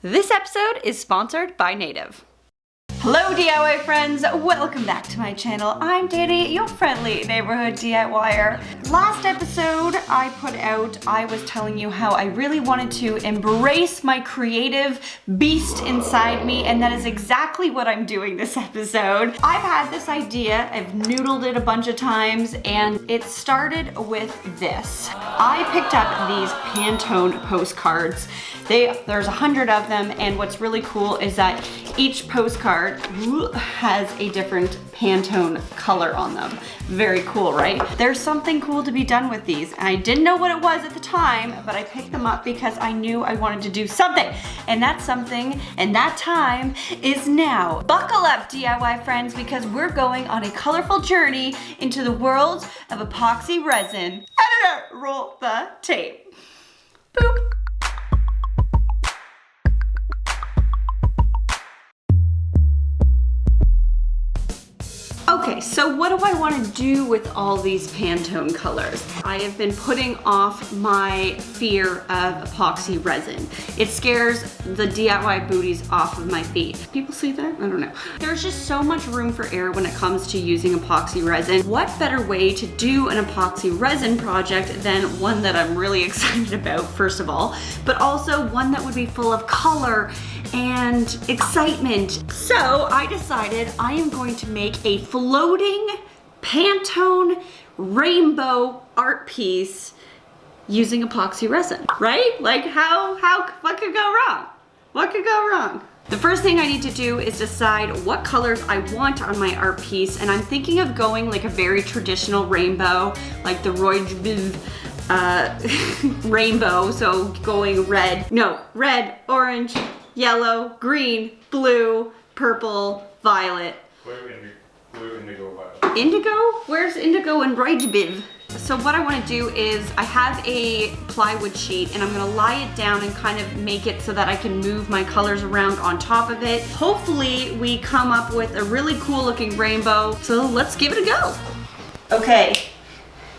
This episode is sponsored by Native. Hello DIY friends, welcome back to my channel. I'm Danny, your friendly neighborhood DIYer. Last episode I was telling you how I really wanted to embrace my creative beast inside me, and that is exactly what I'm doing this episode. I've had this idea, I've noodled it a bunch of times, and it started with this. I picked up these Pantone postcards. There's 100 of them, and what's really cool is that each postcard has a different Pantone color on them. Very cool, right? There's something cool to be done with these. I didn't know what it was at the time, but I picked them up because I knew I wanted to do something. And that something and that time is now. Buckle up, DIY friends, because we're going on a colorful journey into the world of epoxy resin. Editor, roll the tape. Boop. Okay, so what do I want to do with all these Pantone colors? I have been putting off my fear of epoxy resin. It scares the DIY booties off of my feet. People see that? I don't know. There's just so much room for error when it comes to using epoxy resin. What better way to do an epoxy resin project than one that I'm really excited about, first of all, but also one that would be full of color and excitement. So I decided I am going to make a floating Pantone rainbow art piece using epoxy resin, right? Like what could go wrong? What could go wrong? The first thing I need to do is decide what colors I want on my art piece, and I'm thinking of going like a very traditional rainbow, like the rainbow, so going red, orange, yellow, green, blue, purple, violet. Blue, indigo, violet. Indigo? Where's indigo and Rajbiv? So what I want to do is I have a plywood sheet and I'm going to lie it down and kind of make it so that I can move my colors around on top of it. Hopefully we come up with a really cool looking rainbow. So let's give it a go. Okay,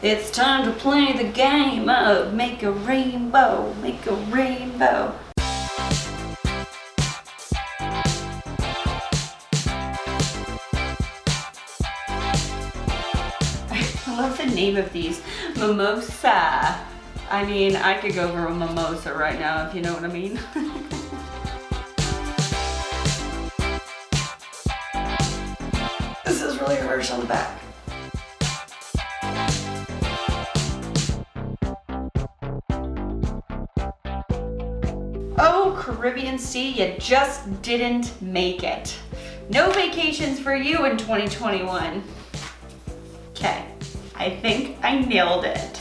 it's time to play the game of make a rainbow, make a rainbow. I love the name of these. Mimosa. I mean, I could go for a mimosa right now, if you know what I mean. This is really harsh on the back. Oh, Caribbean Sea, you just didn't make it. No vacations for you in 2021. Okay. I think I nailed it.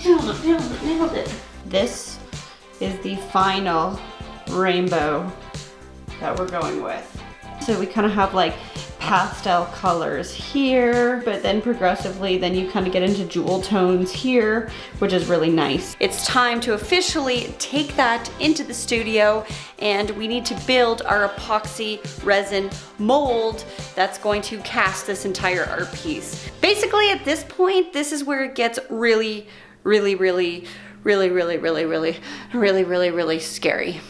Nailed it. This is the final rainbow that we're going with. So we kind of have like pastel colors here, but then progressively then you kind of get into jewel tones here, which is really nice. It's time to officially take that into the studio, and we need to build our epoxy resin mold that's going to cast this entire art piece. Basically at this point, this is where it gets really scary.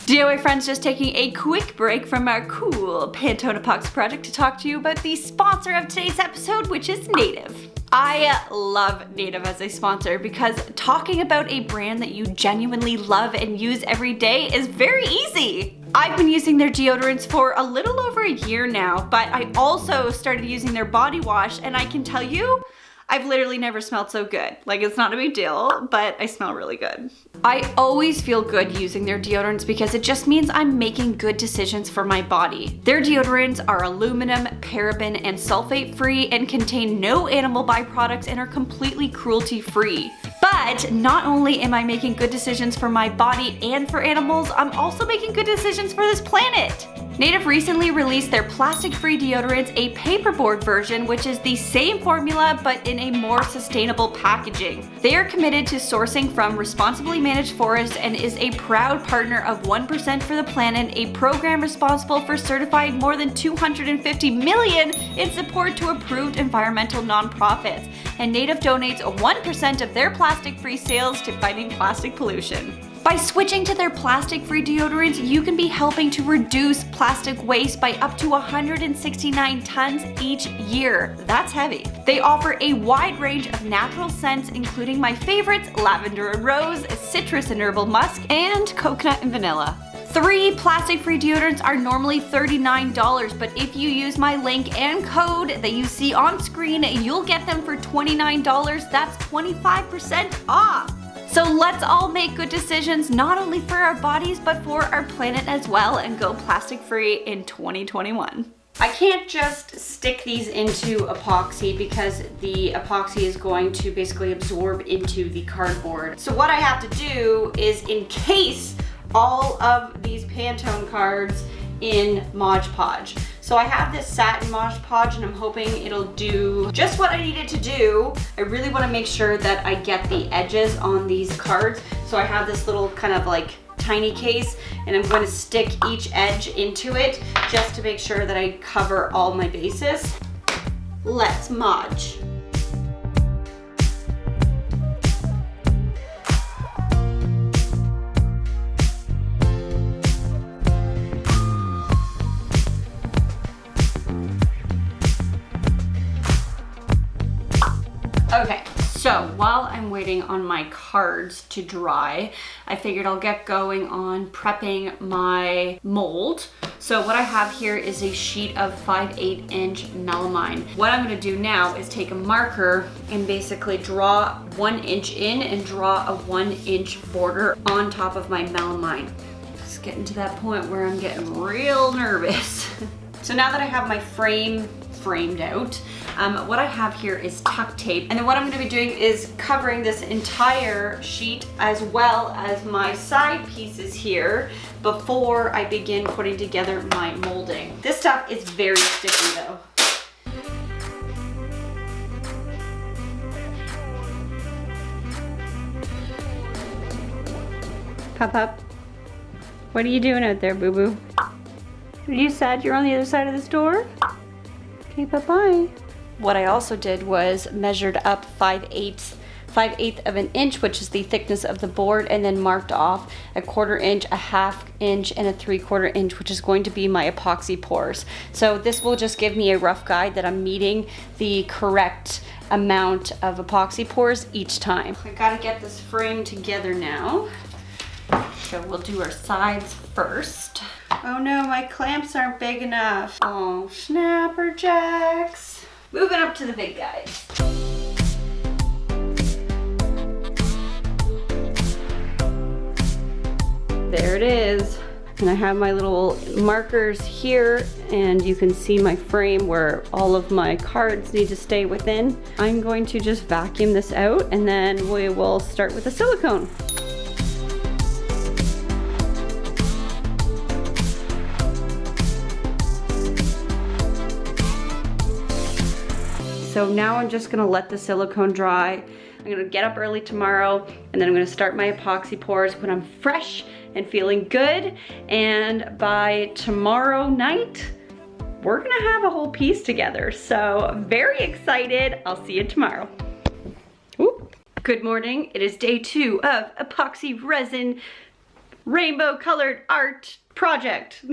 DIY friends, just taking a quick break from our cool Pantone epoxy project to talk to you about the sponsor of today's episode, which is Native. I love Native as a sponsor because talking about a brand that you genuinely love and use every day is very easy. I've been using their deodorants for a little over a year now, but I also started using their body wash, and I can tell you, I've literally never smelled so good. Like, it's not a big deal, but I smell really good. I always feel good using their deodorants because it just means I'm making good decisions for my body. Their deodorants are aluminum, paraben, and sulfate free and contain no animal byproducts and are completely cruelty free. But not only am I making good decisions for my body and for animals, I'm also making good decisions for this planet. Native recently released their plastic-free deodorants, a paperboard version, which is the same formula but in a more sustainable packaging. They are committed to sourcing from responsibly managed forests and is a proud partner of 1% for the Planet, a program responsible for certifying more than $250 million in support to approved environmental nonprofits. And Native donates 1% of their plastic-free sales to fighting plastic pollution. By switching to their plastic-free deodorants, you can be helping to reduce plastic waste by up to 169 tons each year. That's heavy. They offer a wide range of natural scents, including my favorites, lavender and rose, citrus and herbal musk, and coconut and vanilla. 3 plastic-free deodorants are normally $39, but if you use my link and code that you see on screen, you'll get them for $29. That's 25% off. So let's all make good decisions, not only for our bodies, but for our planet as well, and go plastic-free in 2021. I can't just stick these into epoxy because the epoxy is going to basically absorb into the cardboard. So what I have to do is encase all of these Pantone cards in Mod Podge. So I have this satin Mod Podge and I'm hoping it'll do just what I need it to do. I really want to make sure that I get the edges on these cards. So I have this little kind of like tiny case and I'm going to stick each edge into it just to make sure that I cover all my bases. Let's Mod. Okay, so while I'm waiting on my cards to dry, I figured I'll get going on prepping my mold. So what I have here is a sheet of 5/8 inch melamine. What I'm gonna do now is take a marker and basically draw 1 inch in and draw a 1 inch border on top of my melamine. It's getting to that point where I'm getting real nervous. So now that I have my frame framed out, what I have here is tuck tape, and then what I'm going to be doing is covering this entire sheet as well as my side pieces here before I begin putting together my molding. This stuff is very sticky though. Pop, what are you doing out there, boo-boo? Are you sad you're on the other side of this door? Okay, bye-bye. What I also did was measured up 5/8 of an inch, which is the thickness of the board, and then marked off a 1/4 inch, a 1/2 inch, and a 3/4 inch, which is going to be my epoxy pores. So this will just give me a rough guide that I'm meeting the correct amount of epoxy pores each time. I gotta get this frame together now. So we'll do our sides first. Oh no, my clamps aren't big enough. Oh, snapper jacks. Moving up to the big guys. There it is. And I have my little markers here, and you can see my frame where all of my cards need to stay within. I'm going to just vacuum this out, and then we will start with the silicone. So now I'm just gonna let the silicone dry. I'm gonna get up early tomorrow, and then I'm gonna start my epoxy pours when I'm fresh and feeling good. And by tomorrow night, we're gonna have a whole piece together. So very excited. I'll see you tomorrow. Ooh. Good morning. It is day 2 of epoxy resin rainbow colored art project.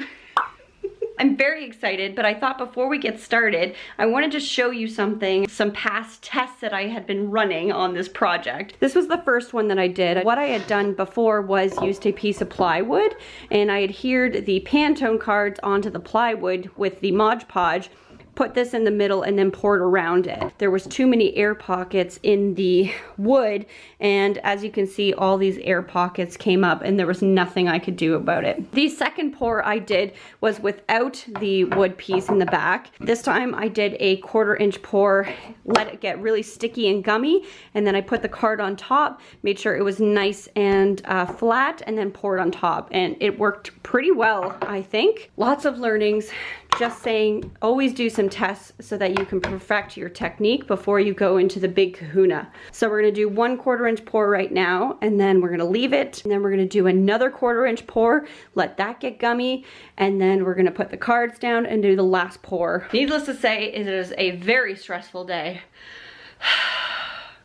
I'm very excited, but I thought before we get started, I wanted to show you something, some past tests that I had been running on this project. This was the first one that I did. What I had done before was used a piece of plywood, and I adhered the Pantone cards onto the plywood with the Mod Podge, put this in the middle, and then poured around it. There was too many air pockets in the wood, and as you can see, all these air pockets came up and there was nothing I could do about it. The second pour I did was without the wood piece in the back. This time I did a 1/4 inch pour, let it get really sticky and gummy, and then I put the card on top, made sure it was nice and flat, and then poured on top, and it worked pretty well, I think. Lots of learnings. Just saying, always do some tests so that you can perfect your technique before you go into the big kahuna. So we're gonna do 1/4 inch pour right now, and then we're gonna leave it, and then we're gonna do another 1/4 inch pour, let that get gummy, and then we're gonna put the cards down and do the last pour. Needless to say, it is a very stressful day.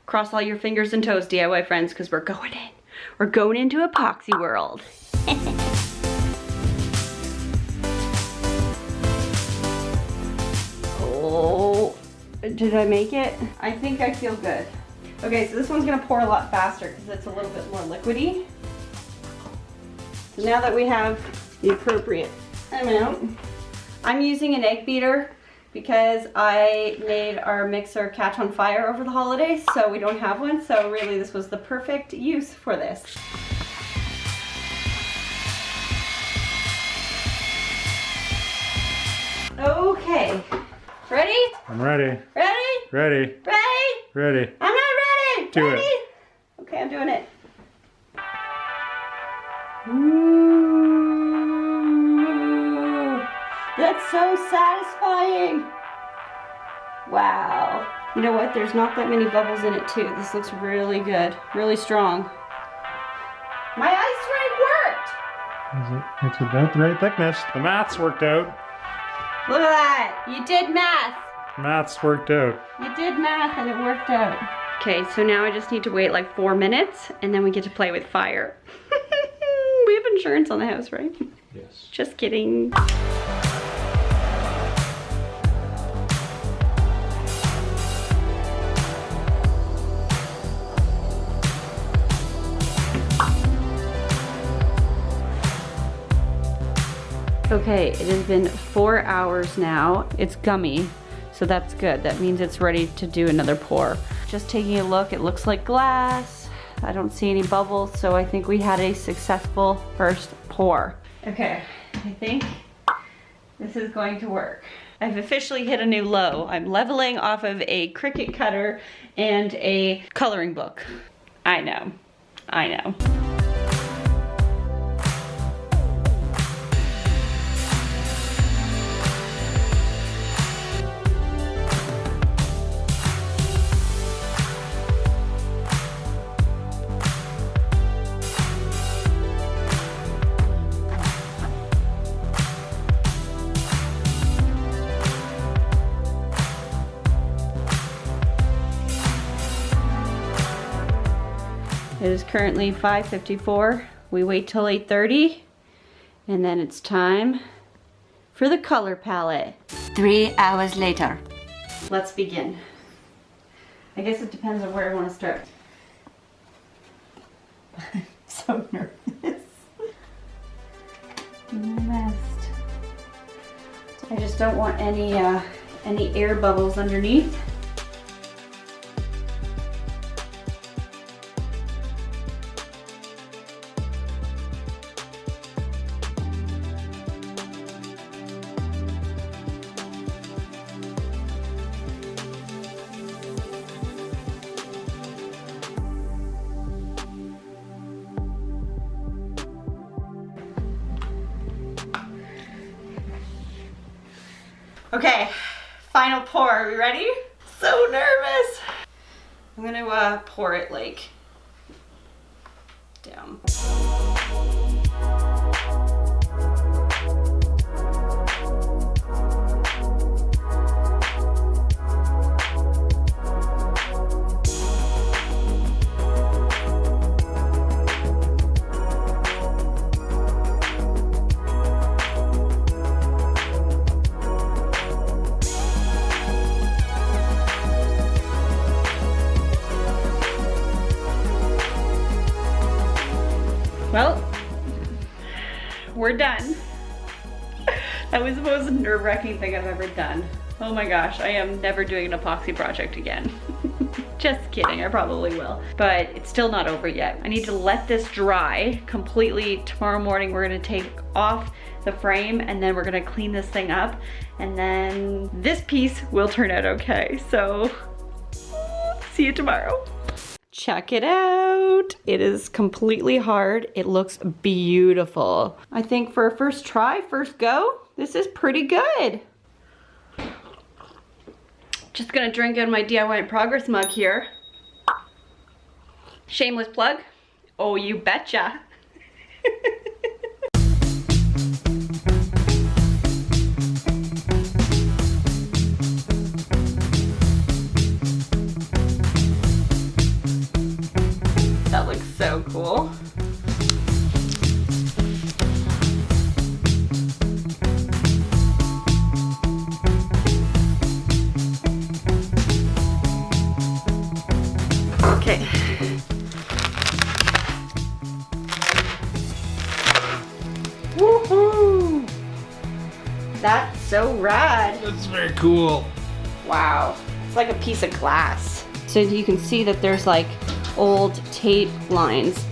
Cross all your fingers and toes, DIY friends, because we're going in. or going into epoxy world. Oh, did I make it? I think I feel good. Okay, so this one's gonna pour a lot faster because it's a little bit more liquidy. So now that we have the appropriate amount, I'm using an egg beater because I made our mixer catch on fire over the holidays, so we don't have one. So really this was the perfect use for this. Okay, ready? I'm ready. Ready? Ready. Ready? Ready. I'm not ready. Do ready? it. Okay, I'm doing it. Ooh, that's so satisfying. Wow. You know what? There's not that many bubbles in it too. This looks really good, really strong. My ice rink worked. It's about the right thickness. The maths worked out. Look at that. You did math. Maths worked out. You did math and it worked out. Okay, so now I just need to wait like 4 minutes and then we get to play with fire. We have insurance on the house, right? Yes. Just kidding. Okay, it has been 4 hours now. It's gummy, so that's good. That means it's ready to do another pour. Just taking a look, it looks like glass. I don't see any bubbles, so I think we had a successful first pour. Okay, I think this is going to work. I've officially hit a new low. I'm leveling off of a Cricut cutter and a coloring book. I know, I know. It is currently 5:54. We wait till 8:30 and then it's time for the color palette. 3 hours later. Let's begin. I guess it depends on where I want to start. I'm so nervous. I just don't want any air bubbles underneath. Okay, final pour. Are we ready? So nervous. I'm gonna pour it like down. Well, we're done. That was the most nerve-wracking thing I've ever done. Oh my gosh, I am never doing an epoxy project again. Just kidding, I probably will. But it's still not over yet. I need to let this dry completely. Tomorrow morning we're gonna take off the frame and then we're gonna clean this thing up and then this piece will turn out okay. So, see you tomorrow. Check it out. It is completely hard. It looks beautiful. I think for a first try, first go, this is pretty good. Just gonna drink out of my DIY in progress mug here. Shameless plug. Oh, you betcha. That looks so cool. That's so rad. That's very cool. Wow, it's like a piece of glass. So you can see that there's like old tape lines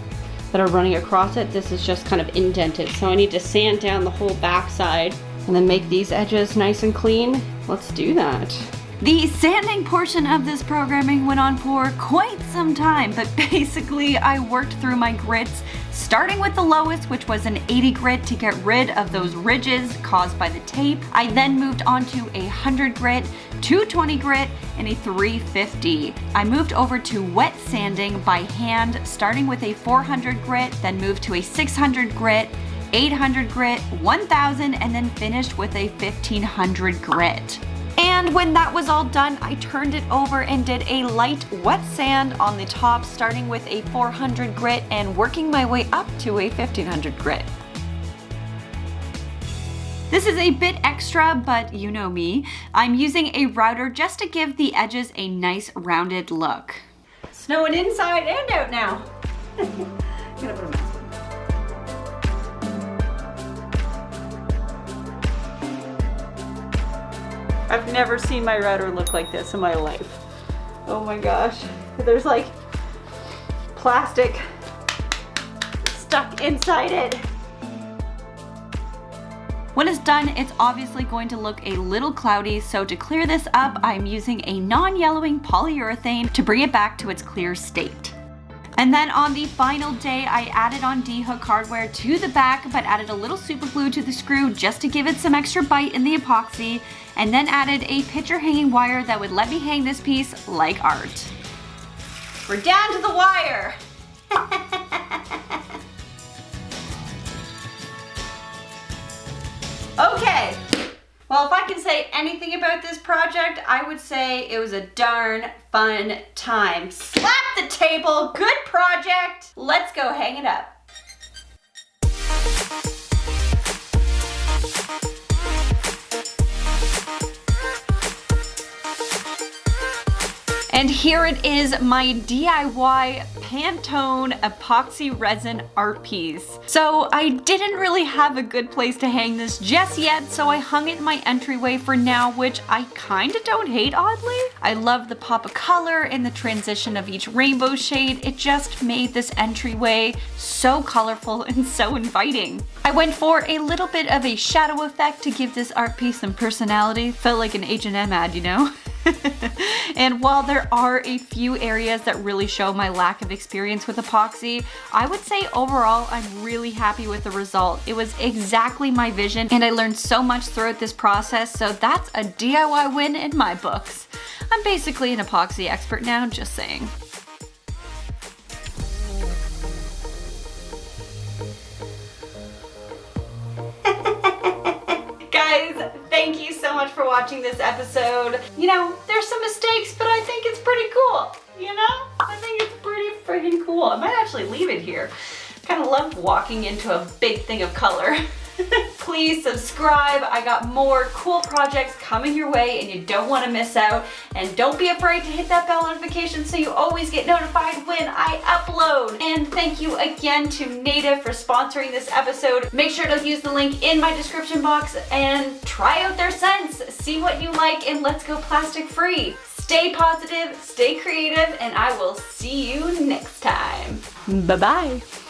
that are running across it. This is just kind of indented. So I need to sand down the whole back side and then make these edges nice and clean. Let's do that. The sanding portion of this programming went on for quite some time, but basically I worked through my grits, starting with the lowest, which was an 80 grit to get rid of those ridges caused by the tape. I then moved on to a 100 grit, 220 grit, and a 350. I moved over to wet sanding by hand, starting with a 400 grit, then moved to a 600 grit, 800 grit, 1000, and then finished with a 1500 grit. And when that was all done, I turned it over and did a light wet sand on the top, starting with a 400 grit and working my way up to a 1500 grit. This is a bit extra, but you know me. I'm using a router just to give the edges a nice rounded look. Snowing inside and out now. I'm gonna put a mask on. I've never seen my router look like this in my life. Oh my gosh. There's like plastic stuck inside it. When it's done, it's obviously going to look a little cloudy, so to clear this up, I'm using a non-yellowing polyurethane to bring it back to its clear state. And then on the final day, I added on D-hook hardware to the back, but added a little super glue to the screw just to give it some extra bite in the epoxy, and then added a picture hanging wire that would let me hang this piece like art. We're down to the wire. Okay, well, if I can say anything about this project, I would say it was a darn fun time. Slap the table, good project. Let's go hang it up. And here it is, my DIY Pantone epoxy resin art piece. So I didn't really have a good place to hang this just yet, so I hung it in my entryway for now, which I kinda don't hate, oddly. I love the pop of color and the transition of each rainbow shade. It just made this entryway so colorful and so inviting. I went for a little bit of a shadow effect to give this art piece some personality. Felt like an H&M ad, you know? And while there are a few areas that really show my lack of experience with epoxy, I would say overall I'm really happy with the result. It was exactly my vision and I learned so much throughout this process, so that's a DIY win in my books. I'm basically an epoxy expert now, just saying. Guys, thank you so much for watching this episode. You know, there's some mistakes, but I think it's pretty cool. You know? I think it's pretty friggin' cool. I might actually leave it here. Kind of love walking into a big thing of color. Please subscribe. I got more cool projects coming your way and you don't want to miss out. And don't be afraid to hit that bell notification so you always get notified when I upload. And thank you again to Native for sponsoring this episode. Make sure to use the link in my description box and try out their scents. See what you like and let's go plastic free. Stay positive, stay creative, and I will see you next time. Bye-bye.